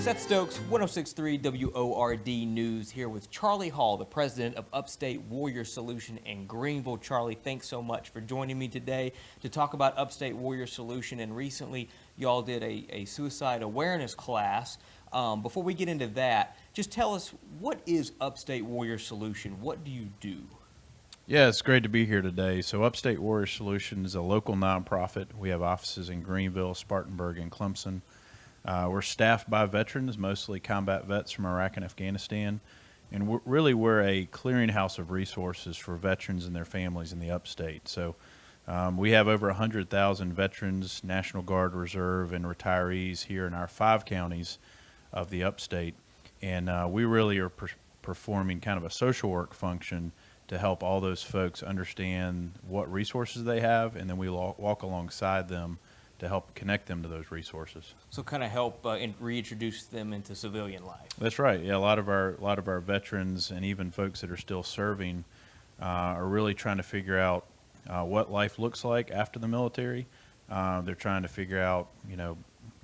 Seth Stokes, 1063 WORD News, here with Charlie Hall, the president of Upstate Warrior Solution in Greenville. Charlie, thanks so much for joining me today to talk about Upstate Warrior Solution. And recently, y'all did a suicide awareness class. Before we get into that, just tell us, what is Upstate Warrior Solution? What do you do? Yeah, it's great to be here today. So Upstate Warrior Solution is a local nonprofit. We have offices in Greenville, Spartanburg, and Clemson. We're staffed by veterans, mostly combat vets from Iraq and Afghanistan. And we're a clearinghouse of resources for veterans and their families in the upstate. So we have over 100,000 veterans, National Guard, Reserve, and retirees here in our 5 counties of the upstate. And we really are performing kind of a social work function to help all those folks understand what resources they have, and then we walk alongside them to help connect them to those resources. So kind of help reintroduce them into civilian life. That's right. Yeah, a lot of our veterans and even folks that are still serving are really trying to figure out what life looks like after the military. They're trying to figure out,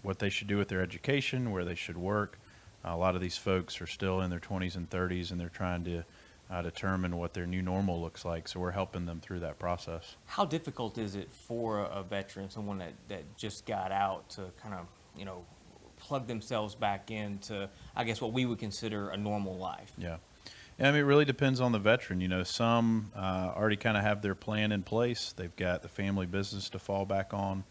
what they should do with their education, where they should work. A lot of these folks are still in their 20s and 30s, and they're trying to determine what their new normal looks like. So we're helping them through that process. How difficult is it for a veteran, someone that just got out, to kind of, plug themselves back into, I guess, what we would consider a normal life? Yeah. I mean, it really depends on the veteran. Some already kind of have their plan in place. They've got the family business to fall back on.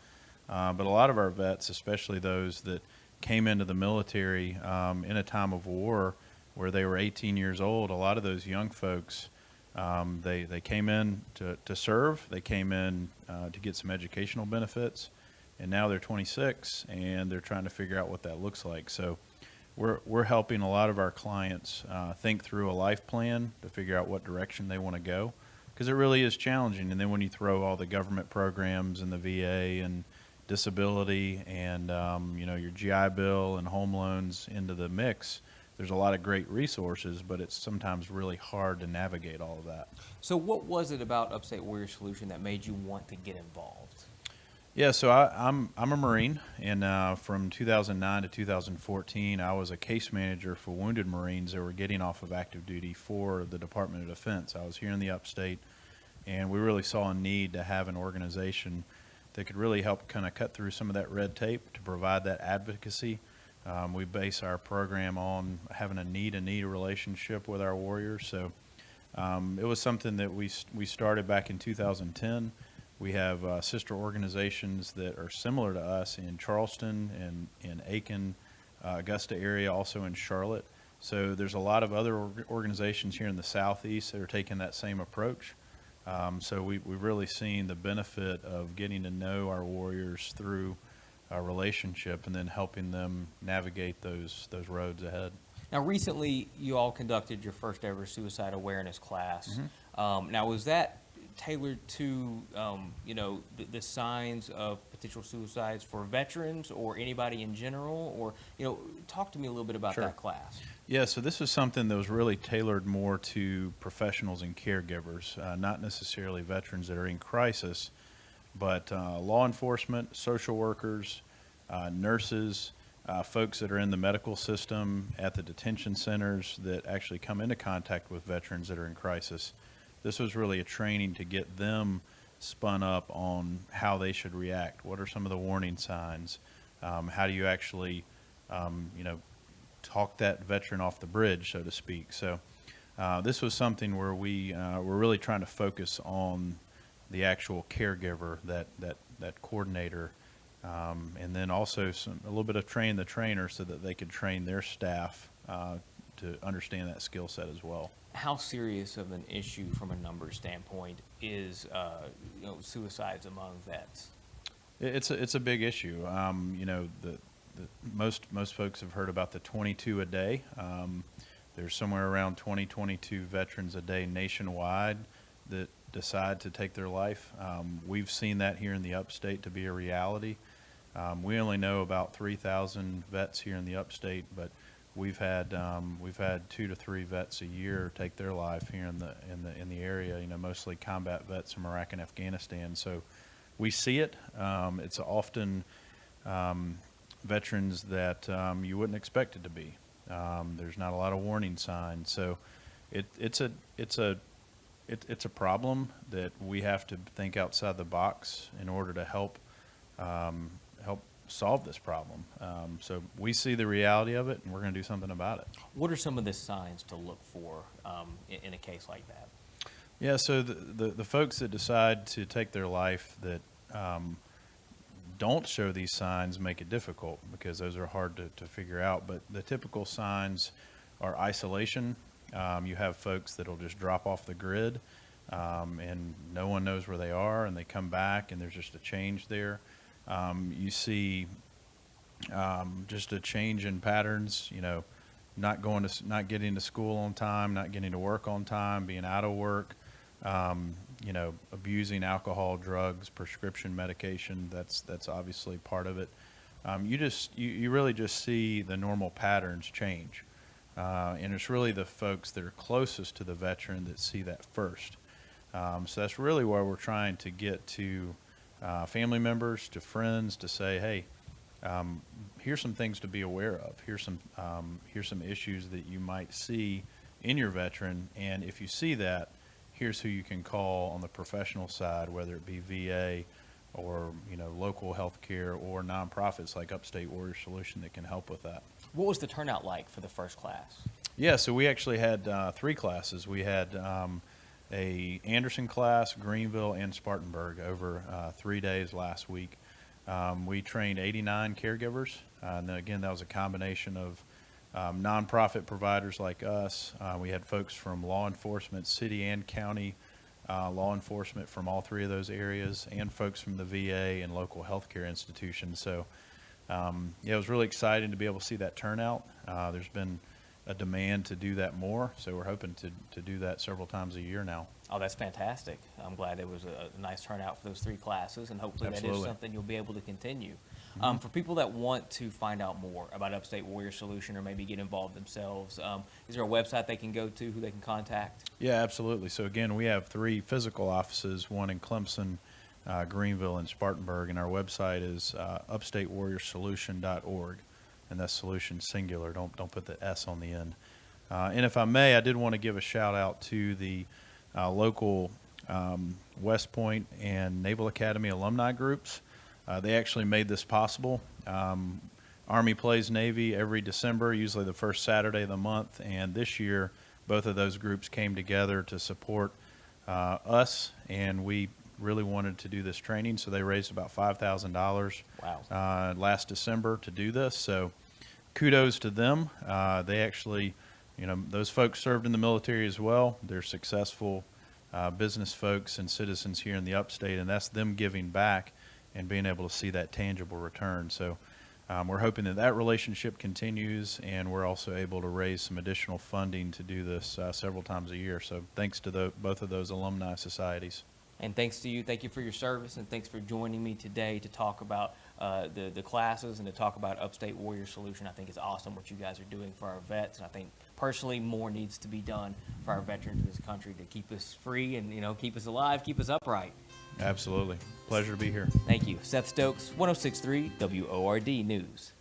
But a lot of our vets, especially those that came into the military in a time of war, where they were 18 years old, a lot of those young folks, they came in to serve, they came in to get some educational benefits, and now they're 26 and they're trying to figure out what that looks like. So we're helping a lot of our clients think through a life plan to figure out what direction they want to go, because it really is challenging. And then when you throw all the government programs and the VA and disability and your GI Bill and home loans into the mix, there's a lot of great resources, but it's sometimes really hard to navigate all of that. So what was it about Upstate Warrior Solution that made you want to get involved? Yeah, so I'm a Marine, and from 2009 to 2014, I was a case manager for wounded Marines that were getting off of active duty for the Department of Defense. I was here in the upstate, and we really saw a need to have an organization that could really help kind of cut through some of that red tape to provide that advocacy. We base our program on having a need relationship with our warriors. So it was something that we started back in 2010. We have sister organizations that are similar to us in Charleston and in Aiken, Augusta area, also in Charlotte. So there's a lot of other organizations here in the Southeast that are taking that same approach. So we've really seen the benefit of getting to know our warriors through a relationship and then helping them navigate those roads ahead. Now, recently, you all conducted your first ever suicide awareness class. Mm-hmm. Now, was that tailored to, the signs of potential suicides for veterans or anybody in general? Or, talk to me a little bit about Sure. that class. Yeah, so this was something that was really tailored more to professionals and caregivers, not necessarily veterans that are in crisis, but law enforcement, social workers, nurses, folks that are in the medical system, at the detention centers that actually come into contact with veterans that are in crisis. This was really a training to get them spun up on how they should react. What are some of the warning signs? How do you actually, talk that veteran off the bridge, so to speak? So this was something where we were really trying to focus on the actual caregiver, that coordinator, and then also a little bit of train the trainer so that they could train their staff to understand that skill set as well. How serious of an issue from a numbers standpoint is suicides among vets? It's a big issue. Most folks have heard about the 22 a day. There's somewhere around 22 veterans a day nationwide that decide to take their life. We've seen that here in the upstate to be a reality. We only know about 3,000 vets here in the upstate, but we've had 2 to 3 vets a year take their life here in the area. Mostly combat vets from Iraq and Afghanistan. So we see it. It's often veterans that you wouldn't expect it to be. There's not a lot of warning signs, so it's a problem that we have to think outside the box in order to help solve this problem. So we see the reality of it, and we're going to do something about it. What are some of the signs to look for in a case like that? Yeah, so the folks that decide to take their life that don't show these signs make it difficult, because those are hard to figure out. But the typical signs are isolation. You have folks that'll just drop off the grid, and no one knows where they are, and they come back, and there's just a change there. You see just a change in patterns, not getting to school on time, not getting to work on time, being out of work, abusing alcohol, drugs, prescription medication. That's obviously part of it. You really just see the normal patterns change. And it's really the folks that are closest to the veteran that see that first. So that's really where we're trying to get to family members, to friends, to say, hey, here's some things to be aware of. Here's some issues that you might see in your veteran, and if you see that, here's who you can call on the professional side, whether it be VA or local health care or nonprofits like Upstate Warrior Solution that can help with that. What was the turnout like for the first class? Yeah, so we actually had 3 classes. We had a Anderson class, Greenville, and Spartanburg over 3 days last week. We trained 89 caregivers, and again, that was a combination of nonprofit providers like us. We had folks from law enforcement, city and county law enforcement from all 3 of those areas, and folks from the VA and local healthcare institutions. So it was really exciting to be able to see that turnout. There's been a demand to do that more, so we're hoping to do that several times a year now. Oh, that's fantastic. I'm glad it was a nice turnout for those 3 classes, and hopefully Absolutely. that is something you'll be able to continue. For people that want to find out more about Upstate Warrior Solution or maybe get involved themselves, is there a website they can go to, who they can contact? Yeah, absolutely. So again, we have 3 physical offices, one in Clemson, Greenville, and Spartanburg, and our website is upstatewarriorsolution.org, and that's solution singular. Don't put the S on the end. And if I may, I did want to give a shout out to the local West Point and Naval Academy alumni groups. They actually made this possible. Army plays Navy every December, usually the first Saturday of the month, and this year both of those groups came together to support us, and we really wanted to do this training, so they raised about $5,000 last December to do this. So kudos to them. They actually, those folks served in the military as well. They're successful business folks and citizens here in the upstate, and that's them giving back and being able to see that tangible return. So we're hoping that relationship continues, and we're also able to raise some additional funding to do this several times a year. So thanks to both of those alumni societies. And thanks to you. Thank you for your service, and thanks for joining me today to talk about the classes and to talk about Upstate Warrior Solution. I think it's awesome what you guys are doing for our vets, and I think personally more needs to be done for our veterans in this country to keep us free and keep us alive, keep us upright. Absolutely. Pleasure to be here. Thank you. Seth Stokes, 106.3 WORD News.